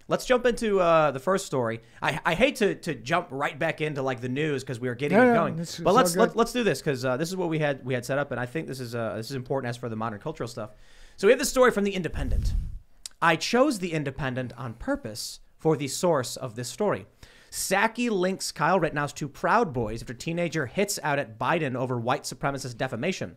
let's jump into the first story. I hate to jump right back into like the news because we were getting it going, but let's do this because this is what we had set up, and I think this is important as for the modern cultural stuff. So we have this story from The Independent. I chose The Independent on purpose for the source of this story. Psaki links Kyle Rittenhouse to Proud Boys after teenager hits out at Biden over white supremacist defamation.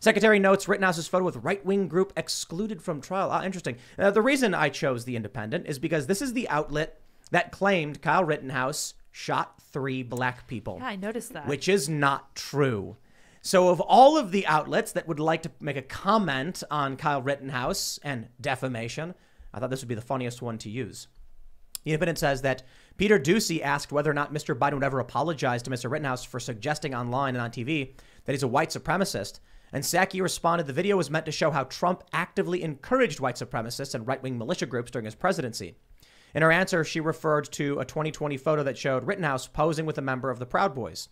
Secretary notes Rittenhouse's photo with right-wing group excluded from trial. Interesting. The reason I chose The Independent is because this is the outlet that claimed Kyle Rittenhouse shot 3 black people. Yeah, I noticed that. Which is not true. So of all of the outlets that would like to make a comment on Kyle Rittenhouse and defamation, I thought this would be the funniest one to use. The Independent says that Peter Doocy asked whether or not Mr. Biden would ever apologize to Mr. Rittenhouse for suggesting online and on TV that he's a white supremacist. And Psaki responded, the video was meant to show how Trump actively encouraged white supremacists and right-wing militia groups during his presidency. In her answer, she referred to a 2020 photo that showed Rittenhouse posing with a member of the Proud Boys.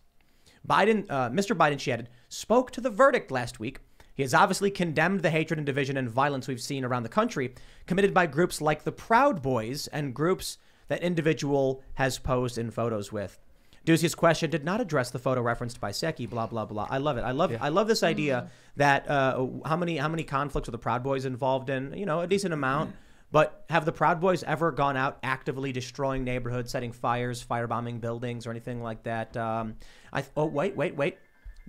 Mr. Biden, she added, spoke to the verdict last week. He has obviously condemned the hatred and division and violence we've seen around the country, committed by groups like the Proud Boys and groups that individual has posed in photos with. Doocy's question did not address the photo referenced by Psaki, blah, blah, blah. I love it. I love this idea that how many conflicts are the Proud Boys involved in? You know, a decent amount. But have the Proud Boys ever gone out actively destroying neighborhoods, setting fires, firebombing buildings, or anything like that? Wait.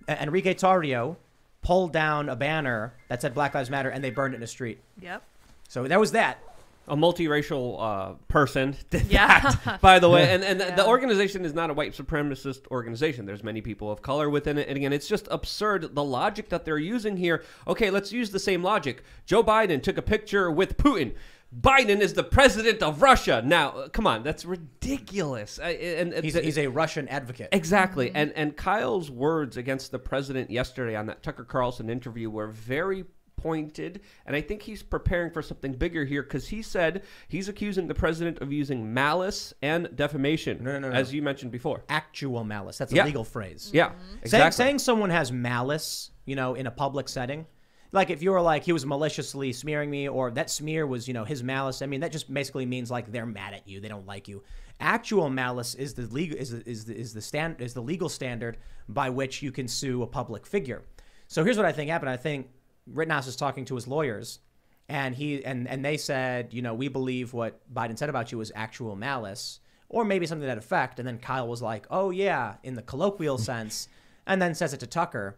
Enrique Tarrio pulled down a banner that said Black Lives Matter, and they burned it in the street. Yep. So there was that. A multiracial person did that, by the way. And the organization is not a white supremacist organization. There's many people of color within it. And again, it's just absurd, the logic that they're using here. Okay, let's use the same logic. Joe Biden took a picture with Putin. Biden is the president of Russia. Now, come on, that's ridiculous. He's a Russian advocate. Exactly. And Kyle's words against the president yesterday on that Tucker Carlson interview were very pointed, and I think he's preparing for something bigger here because he said he's accusing the president of using malice and defamation, no. as you mentioned before. Actual malice. That's a legal phrase. Yeah, exactly. Saying someone has malice, you know, in a public setting, like if you were like, he was maliciously smearing me, or that smear was, you know, his malice. I mean, that just basically means like they're mad at you. They don't like you. Actual malice is the legal standard by which you can sue a public figure. So here's what I think happened. I think Rittenhouse is talking to his lawyers, and they said, you know, we believe what Biden said about you was actual malice, or maybe something to that effect. And then Kyle was like, oh yeah, in the colloquial sense, and then says it to Tucker.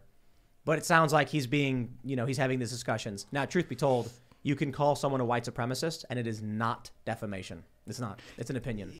But it sounds like he's being, you know, he's having these discussions. Now, truth be told, you can call someone a white supremacist, and it is not defamation. It's not. It's an opinion.